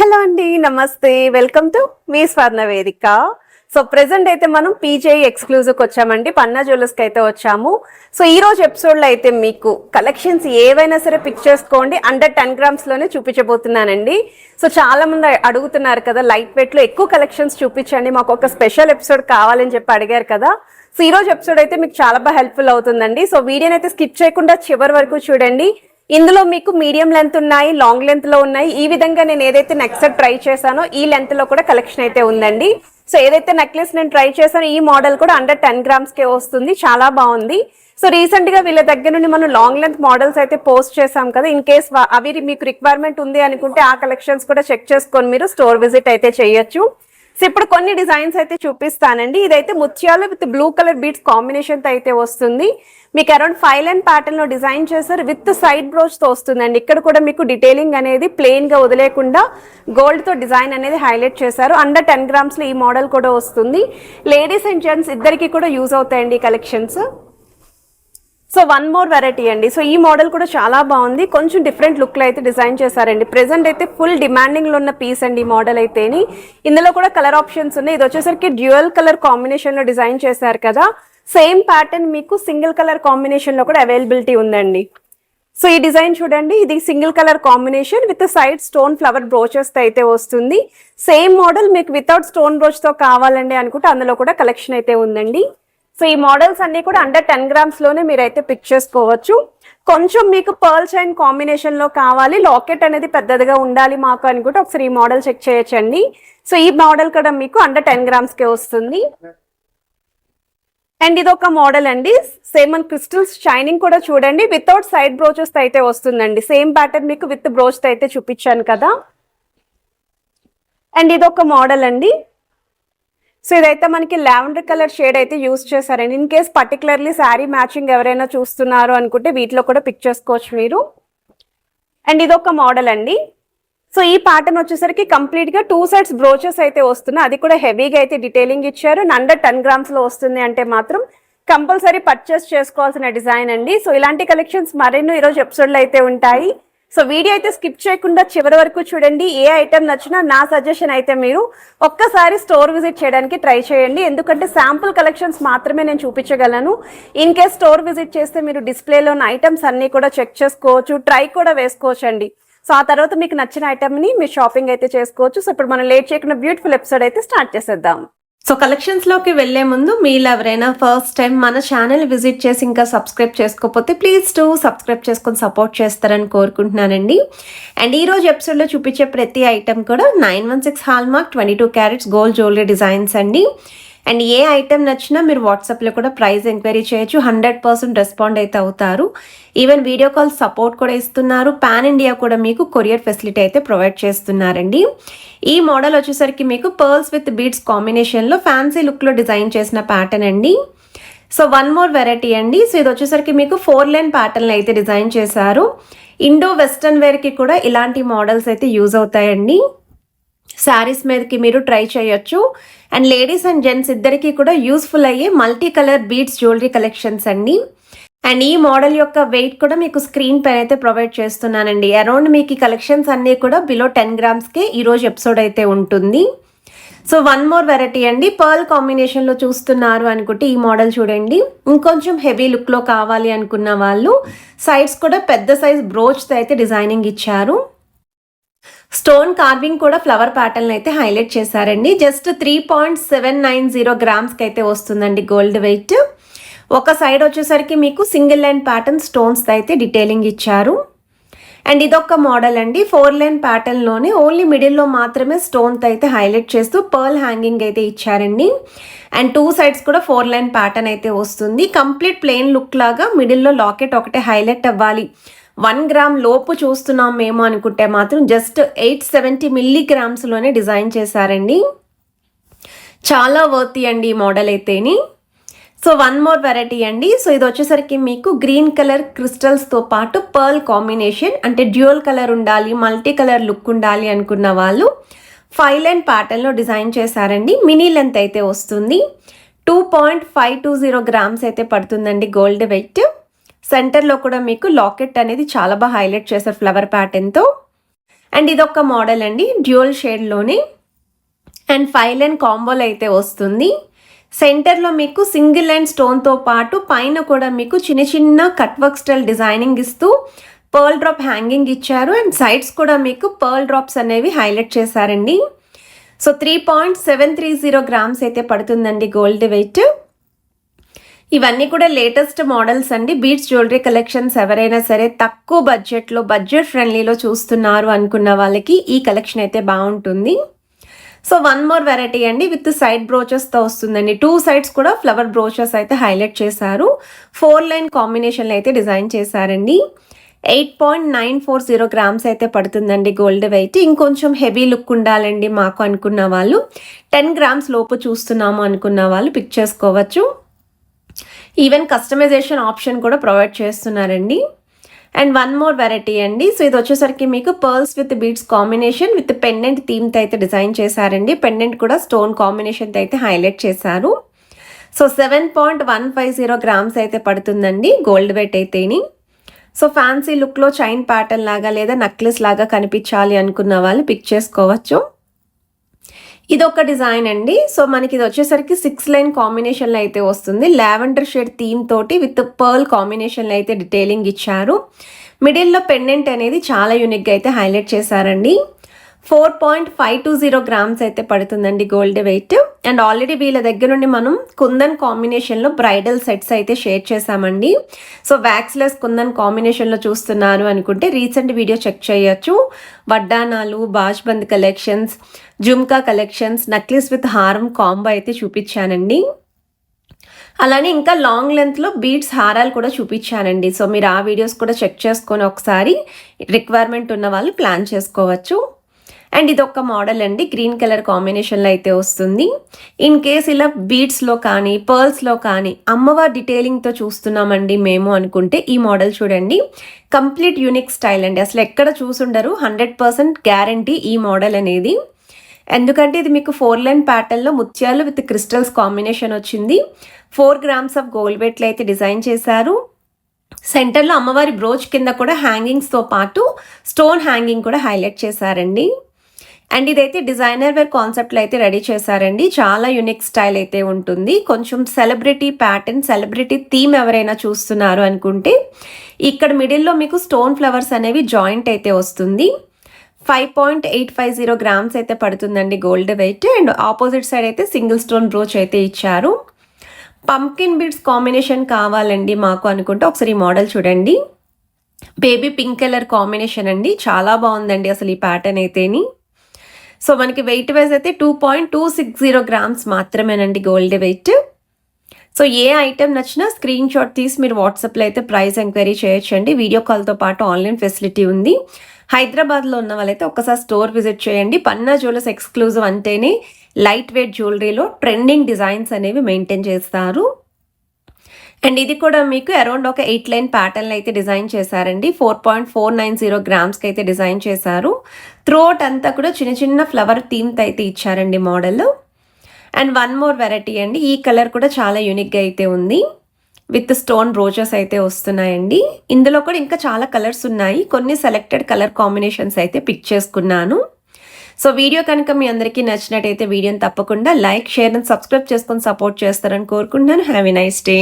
Hello అండి, నమస్తే. Welcome to me స్వర్ణ వేదిక. సో ప్రెసెంట్ అయితే మనం పీజేఈ ఎక్స్క్లూజివ్కి వచ్చామండి, పన్నా జ్యువెలర్స్కి అయితే వచ్చాము. సో ఈ రోజు ఎపిసోడ్లో అయితే మీకు కలెక్షన్స్ ఏవైనా సరే పిక్ చేసుకోండి, అండర్ 10 గ్రామ్స్లోనే చూపించబోతున్నానండి. సో చాలా మంది అడుగుతున్నారు కదా, లైట్ వెయిట్లో ఎక్కువ కలెక్షన్స్ చూపించండి, మాకు ఒక స్పెషల్ ఎపిసోడ్ కావాలని చెప్పి అడిగారు కదా. సో ఈ రోజు ఎపిసోడ్ అయితే మీకు చాలా బాగా హెల్ప్ఫుల్ అవుతుందండి. సో వీడియోని అయితే స్కిప్ చేయకుండా చివరి వరకు చూడండి. ఇందులో మీకు మీడియం లెంత్ ఉన్నాయి, లాంగ్ లెంత్ లో ఉన్నాయి. ఈ విధంగా నేను ఏదైతే నెక్ సెట్ ట్రై చేశానో ఈ లెంత్ లో కూడా కలెక్షన్ అయితే ఉందండి. సో ఏదైతే నెక్లెస్ నేను ట్రై చేశానో ఈ మోడల్ కూడా అండర్ 10 గ్రామ్స్ కే వస్తుంది, చాలా బాగుంది. సో రీసెంట్ గా వీళ్ళ దగ్గర నుండి మనం లాంగ్ లెంత్ మోడల్స్ అయితే పోస్ట్ చేసాం కదా. ఇన్ కేస్ అవి మీకు రిక్వైర్మెంట్ ఉంది అనుకుంటే ఆ కలెక్షన్స్ కూడా చెక్ చేసుకొని మీరు స్టోర్ విజిట్ అయితే చేయొచ్చు. సో ఇప్పుడు కొన్ని డిజైన్స్ అయితే చూపిస్తానండి. ఇదైతే ముత్యాలు with blue colour beads combination తో అయితే వస్తుంది. మీకు అరౌండ్ 5 లైన్ ప్యాటర్న్ లో డిజైన్ చేశారు, విత్ సైడ్ బ్రోచ్ తో వస్తుందండి. ఇక్కడ కూడా మీకు డీటెయిలింగ్ అనేది ప్లెయిన్ గా వదిలేకుండా గోల్డ్ తో డిజైన్ అనేది హైలైట్ చేశారు. అండర్ 10 గ్రామ్స్ లో ఈ మోడల్ కూడా వస్తుంది. లేడీస్ అండ్ జెంట్స్ ఇద్దరికి కూడా యూజ్ అవుతాయండి ఈ collections. So one more variety అండి. సో ఈ మోడల్ కూడా చాలా బాగుంది, కొంచెం డిఫరెంట్ లుక్ లో అయితే డిజైన్ చేశారండి. ప్రెసెంట్ అయితే ఫుల్ డిమాండింగ్ లో ఉన్న పీస్ అండి ఈ మోడల్ అయితేని. ఇందులో కూడా కలర్ ఆప్షన్స్ ఉన్నాయి. ఇది వచ్చేసరికి డ్యూయల్ కలర్ కాంబినేషన్ లో డిజైన్ చేశారు కదా. సేమ్ ప్యాటర్న్ మీకు సింగిల్ కలర్ కాంబినేషన్ లో కూడా అవైలబిలిటీ ఉందండి. సో ఈ డిజైన్ చూడండి, ఇది single colour combination with side stone flower brooches తో అయితే వస్తుంది. సేమ్ మోడల్ మీకు వితౌట్ స్టోన్ బ్రోచ్ తో కావాలండి అనుకుంటే అందులో కూడా కలెక్షన్ అయితే ఉందండి. సో ఈ మోడల్స్ అన్ని కూడా అండర్ 10 గ్రామ్స్ లోనే మీరైతే పిక్ చేసుకోవచ్చు. కొంచెం మీకు పర్ల్ చైన్ కాంబినేషన్ లో కావాలి, లాకెట్ అనేది పెద్దదిగా ఉండాలి మాకు అనుకుంటే ఒకసారి ఈ మోడల్ చెక్ చేయొచ్చండి. సో ఈ మోడల్ కూడా మీకు అండర్ 10 గ్రామ్స్ కే వస్తుంది. అండ్ ఇది ఒక మోడల్ అండి, సేమ్ అండ్ క్రిస్టల్స్ షైనింగ్ కూడా చూడండి, వితౌట్ సైడ్ బ్రోచెస్ తో అయితే వస్తుందండి. సేమ్ ప్యాటర్న్ మీకు విత్ బ్రోచ్ తో అయితే చూపించాను కదా. అండ్ ఇది ఒక మోడల్ అండి. సో ఇదైతే మనకి లావెండర్ కలర్ షేడ్ అయితే యూజ్ చేశారండి. In case particularly sari matching ఎవరైనా చూస్తున్నారు అనుకుంటే వీటిలో కూడా పిక్ చేసుకోవచ్చు మీరు. అండ్ ఇది ఒక మోడల్ అండి. సో ఈ ప్యాటర్న్ వచ్చేసరికి కంప్లీట్ గా 2 సైడ్స్ బ్రోచెస్ అయితే వస్తున్నాయి, అది కూడా హెవీగా అయితే డీటెయిలింగ్ ఇచ్చారు. అండర్ 10 గ్రామ్స్ లో వస్తుంది అంటే మాత్రం కంపల్సరీ పర్చేస్ చేసుకోవాల్సిన డిజైన్ అండి. సో ఇలాంటి కలెక్షన్స్ మరెన్నో ఈరోజు ఎపిసోడ్లో అయితే ఉంటాయి. సో వీడియో అయితే స్కిప్ చేయకుండా చివరి వరకు చూడండి. ఏ ఐటమ్ నచ్చినా నా సజెషన్ అయితే మీరు ఒక్కసారి స్టోర్ విజిట్ చేయడానికి ట్రై చేయండి, ఎందుకంటే శాంపుల్ కలెక్షన్స్ మాత్రమే నేను చూపించగలను. ఇన్ కేస్ స్టోర్ విజిట్ చేస్తే మీరు డిస్ప్లేలో ఉన్న ఐటమ్స్ అన్ని కూడా చెక్ చేసుకోవచ్చు, ట్రై కూడా వేసుకోవచ్చు అండి. సో ఆ తర్వాత మీకు నచ్చిన ఐటమ్ని మీరు షాపింగ్ అయితే చేసుకోవచ్చు. సో ఇప్పుడు మనం లేట్ చేయకుండా బ్యూటిఫుల్ ఎపిసోడ్ అయితే స్టార్ట్ చేసేద్దాం. సో కలెక్షన్స్లోకి వెళ్లే ముందు మీరు ఎవరైనా ఫస్ట్ టైం మన ఛానల్ విజిట్ చేసి ఇంకా సబ్స్క్రైబ్ చేసుకోకపోతే ప్లీజ్ సబ్స్క్రైబ్ చేసుకొని సపోర్ట్ చేస్తారని కోరుకుంటున్నానండి. అండ్ ఈ రోజు ఎపిసోడ్లో చూపించే ప్రతి ఐటమ్ కూడా 916 hallmark 22 carats gold jewellery designs అండి. అండ్ ఏ ఐటమ్ నచ్చినా మీరు వాట్సాప్లో కూడా ప్రైస్ ఎంక్వైరీ చేయొచ్చు, 100% రెస్పాండ్ అయితే అవుతారు. ఈవెన్ వీడియో కాల్ సపోర్ట్ కూడా ఇస్తున్నారు. పాన్ ఇండియా కూడా మీకు కొరియర్ ఫెసిలిటీ అయితే ప్రొవైడ్ చేస్తున్నారండి. ఈ మోడల్ వచ్చేసరికి మీకు పర్ల్స్ విత్ బీడ్స్ కాంబినేషన్లో ఫ్యాన్సీ లుక్లో డిజైన్ చేసిన ప్యాటర్న్ అండి. సో వన్ మోర్ వెరైటీ అండి. సో ఇది వచ్చేసరికి మీకు 4 లైన్ ప్యాటర్న్ అయితే డిజైన్ చేశారు. ఇండో వెస్టర్న్ వేర్కి కూడా ఇలాంటి మోడల్స్ అయితే యూజ్ అవుతాయండి. శారీస్ మీదకి మీరు ట్రై చేయొచ్చు. అండ్ లేడీస్ అండ్ జెంట్స్ ఇద్దరికి కూడా యూస్ఫుల్ అయ్యే multi colour beads jewellery collections అండి. అండ్ ఈ మోడల్ యొక్క వెయిట్ కూడా మీకు స్క్రీన్ పైన అయితే ప్రొవైడ్ చేస్తున్నానండి. అరౌండ్ మీకు ఈ కలెక్షన్స్ అన్నీ కూడా బిలో 10 గ్రామ్స్కే ఈరోజు ఎపిసోడ్ అయితే ఉంటుంది. సో వన్ మోర్ వెరైటీ అండి, పర్ల్ కాంబినేషన్లో చూస్తున్నారు అనుకుంటే ఈ మోడల్ చూడండి. ఇంకొంచెం హెవీ లుక్లో కావాలి అనుకున్న వాళ్ళు సైడ్స్ కూడా పెద్ద సైజ్ బ్రోచ్తో అయితే డిజైనింగ్ ఇచ్చారు. స్టోన్ కార్వింగ్ కూడా ఫ్లవర్ ప్యాటర్న్ అయితే హైలైట్ చేశారండి. జస్ట్ 3.790 గ్రామ్స్కి అయితే వస్తుందండి గోల్డ్ వెయిట్. ఒక సైడ్ వచ్చేసరికి మీకు సింగిల్ లైన్ ప్యాటర్న్ స్టోన్స్ అయితే డీటెయిలింగ్ ఇచ్చారు. అండ్ ఇదొక మోడల్ అండి, 4 లైన్ ప్యాటర్న్లోనే ఓన్లీ మిడిల్లో మాత్రమే స్టోన్తో అయితే హైలైట్ చేస్తూ పర్ల్ హ్యాంగింగ్ అయితే ఇచ్చారండి. అండ్ 2 సైడ్స్ కూడా 4 లైన్ ప్యాటర్న్ అయితే వస్తుంది. కంప్లీట్ ప్లెయిన్ లుక్ లాగా మిడిల్లో లాకెట్ ఒకటే హైలైట్ అవ్వాలి, 1 గ్రామ్ లోపు చూస్తున్నాం మేము అనుకుంటే మాత్రం జస్ట్ 870 మిల్లీగ్రామ్స్లోనే డిజైన్ చేశారండి. చాలా వర్తీ అండి ఈ మోడల్ అయితేని. సో వన్ మోర్ వెరైటీ అండి. సో ఇది వచ్చేసరికి మీకు గ్రీన్ కలర్ క్రిస్టల్స్తో పాటు పర్ల్ కాంబినేషన్, అంటే డ్యూయల్ కలర్ ఉండాలి, మల్టీ కలర్ లుక్ ఉండాలి అనుకున్న వాళ్ళు 5 లైన్ ప్యాటర్న్లో డిజైన్ చేశారండి. మినీ లెంత్ అయితే వస్తుంది, 2.520 గ్రామ్స్ అయితే పడుతుందండి గోల్డ్ వెయిట్. సెంటర్లో కూడా మీకు లాకెట్ అనేది చాలా బాగా హైలైట్ చేశారు ఫ్లవర్ ప్యాటర్న్తో. అండ్ ఇదొక మోడల్ అండి, డ్యూయల్ షేడ్లోనే. అండ్ 5 లైన్ కాంబోలో అయితే వస్తుంది. సెంటర్లో మీకు సింగిల్ లైన్ స్టోన్తో పాటు పైన కూడా మీకు చిన్న చిన్న కట్ వర్క్ స్టైల్ డిజైనింగ్ ఇస్తూ పర్ల్ డ్రాప్ హ్యాంగింగ్ ఇచ్చారు. అండ్ సైడ్స్ కూడా మీకు పర్ల్ డ్రాప్స్ అనేవి హైలైట్ చేశారండి. సో 3.730 గ్రామ్స్ అయితే పడుతుందండి గోల్డ్ వెయిట్. ఇవన్నీ కూడా లేటెస్ట్ మోడల్స్ అండి. బీడ్స్ జ్యువెలరీ కలెక్షన్స్ ఎవరైనా సరే తక్కువ బడ్జెట్లో, బడ్జెట్ ఫ్రెండ్లీలో చూస్తున్నారు అనుకున్న వాళ్ళకి ఈ కలెక్షన్ అయితే బాగుంటుంది. సో వన్ మోర్ వెరైటీ అండి, విత్ సైడ్ బ్రోచెస్తో వస్తుందండి. 2 సైడ్స్ కూడా ఫ్లవర్ బ్రోచెస్ అయితే హైలైట్ చేశారు. 4 లైన్ కాంబినేషన్లో అయితే డిజైన్ చేశారండి. 8.940 గ్రామ్స్ అయితే పడుతుందండి గోల్డ్ వెయిట్. ఇంకొంచెం హెవీ లుక్ ఉండాలండి మాకు అనుకున్న వాళ్ళు, 10 గ్రామ్స్ లోపు చూస్తున్నాము అనుకున్న వాళ్ళు పిక్ చేసుకోవచ్చు. ఈవెన్ కస్టమైజేషన్ ఆప్షన్ కూడా ప్రొవైడ్ చేస్తున్నారండి. అండ్ వన్ మోర్ వెరైటీ అండి. సో ఇది వచ్చేసరికి మీకు pearls with beads combination with pendant థీమ్తో అయితే డిజైన్ చేశారండి. పెండెంట్ కూడా స్టోన్ కాంబినేషన్తో అయితే హైలైట్ చేశారు. సో 7.150 గ్రామ్స్ అయితే పడుతుందండి గోల్డ్ వెయిట్ అయితేని. సో ఫ్యాన్సీ లుక్లో చైన్ ప్యాటర్న్ లాగా లేదా నెక్లెస్ లాగా కనిపించాలి అనుకున్న వాళ్ళు పిక్ చేసుకోవచ్చు. ఇదొక డిజైన్ అండి. సో మనకి ఇది వచ్చేసరికి 6 లైన్ కాంబినేషన్లో అయితే వస్తుంది. లావెండర్ షేడ్ థీమ్ తోటి విత్ పర్ల్ కాంబినేషన్లో అయితే డీటెయిలింగ్ ఇచ్చారు. మిడిల్లో పెండెంట్ అనేది చాలా యూనిక్గా అయితే హైలైట్ చేశారండి. 4.520 గ్రామ్స్ అయితే పడుతుందండి గోల్డ్ వెయిట్. అండ్ ఆల్రెడీ వీళ్ళ దగ్గర నుండి మనం కుందన్ కాంబినేషన్లో బ్రైడల్ సెట్స్ అయితే షేర్ చేశామండి. సో వ్యాక్స్లెస్ కుందన్ కాంబినేషన్లో చూస్తున్నారు అనుకుంటే రీసెంట్ వీడియో చెక్ చేయొచ్చు. వడ్డానాలు, బాజ్బంద్ collections, jhumka collections, necklace with హారం కాంబో అయితే చూపించానండి. అలానే ఇంకా లాంగ్ లెంత్లో బీడ్స్ హారాలు కూడా చూపించానండి. సో మీరు ఆ వీడియోస్ కూడా చెక్ చేసుకొని ఒకసారి రిక్వైర్మెంట్ ఉన్న వాళ్ళు ప్లాన్ చేసుకోవచ్చు. అండ్ ఇది ఒక మోడల్ అండి, గ్రీన్ కలర్ కాంబినేషన్లో అయితే వస్తుంది. ఇన్ కేస్ ఇలా బీడ్స్లో కానీ పర్ల్స్లో కానీ అమ్మవారి డీటెయిలింగ్తో చూస్తున్నామండి మేము అనుకుంటే ఈ మోడల్ చూడండి. కంప్లీట్ యూనిక్ స్టైల్ అండి, అసలు ఎక్కడ చూసుండరు. 100% గ్యారంటీ ఈ మోడల్ అనేది. ఎందుకంటే ఇది మీకు 4 లైన్ ప్యాటర్న్లో ముత్యాలు విత్ క్రిస్టల్స్ కాంబినేషన్ వచ్చింది. 4 గ్రామ్స్ ఆఫ్ గోల్డ్ వెయిట్లో అయితే డిజైన్ చేశారు. సెంటర్లో అమ్మవారి బ్రోచ్ కింద కూడా హ్యాంగింగ్స్తో పాటు స్టోన్ హ్యాంగింగ్ కూడా హైలైట్ చేశారండి. అండ్ ఇదైతే డిజైనర్ వేర్ కాన్సెప్ట్లో అయితే రెడీ చేశారండి. చాలా యూనిక్ స్టైల్ అయితే ఉంటుంది. కొంచెం సెలబ్రిటీ ప్యాటర్న్, సెలబ్రిటీ థీమ్ ఎవరైనా చూస్తున్నారు అనుకుంటే ఇక్కడ మిడిల్లో మీకు స్టోన్ ఫ్లవర్స్ అనేవి జాయింట్ అయితే వస్తుంది. 5.850 గ్రామ్స్ అయితే పడుతుందండి gold weight. And opposite side అయితే సింగిల్ స్టోన్ బ్రోచ్ అయితే ఇచ్చారు. పంకిన్ బీడ్స్ కాంబినేషన్ కావాలండి మాకు అనుకుంటే ఒకసారి ఈ మోడల్ చూడండి. బేబీ పింక్ కలర్ కాంబినేషన్ అండి, చాలా బాగుందండి అసలు ఈ ప్యాటర్న్ అయితేని. సో మనకి వెయిట్ వైజ్ అయితే 2.260 గ్రామ్స్ మాత్రమేనండి గోల్డ్ వెయిట్. సో ఏ ఐటెం నచ్చినా స్క్రీన్ షాట్ తీసి మీరు వాట్సాప్లో అయితే ప్రైస్ ఎంక్వైరీ చేయొచ్చండి. వీడియో కాల్తో పాటు ఆన్లైన్ ఫెసిలిటీ ఉంది. హైదరాబాద్లో ఉన్న వాళ్ళైతే ఒకసారి స్టోర్ విజిట్ చేయండి. పన్నా జ్యువెలర్స్ ఎక్స్క్లూజివ్ అంటేనే లైట్ వెయిట్ జ్యువెలరీలో ట్రెండింగ్ డిజైన్స్ అనేవి మెయింటైన్ చేస్తారు. అండ్ ఇది కూడా మీకు అరౌండ్ ఒక 8 లైన్ ప్యాటర్న్ అయితే డిజైన్ చేశారండి. 4.490 గ్రామ్స్కి అయితే డిజైన్ చేశారు. త్రోట్ అంతా కూడా చిన్న చిన్న ఫ్లవర్ థీమ్తో అయితే ఇచ్చారండి model. And one more variety అండి, ఈ కలర్ కూడా చాలా యూనిక్గా అయితే ఉంది. విత్ స్టోన్ బ్రోచెస్ అయితే వస్తున్నాయండి. ఇందులో కూడా ఇంకా చాలా కలర్స్ ఉన్నాయి. కొన్ని సెలెక్టెడ్ కలర్ కాంబినేషన్స్ అయితే పిక్ చేసుకున్నాను. సో వీడియో కనుక మీ అందరికీ నచ్చినట్టయితే వీడియోని తప్పకుండా లైక్, షేర్ అండ్ సబ్స్క్రైబ్ చేసుకొని సపోర్ట్ చేస్తారని కోరుకుంటున్నాను. Have a nice day.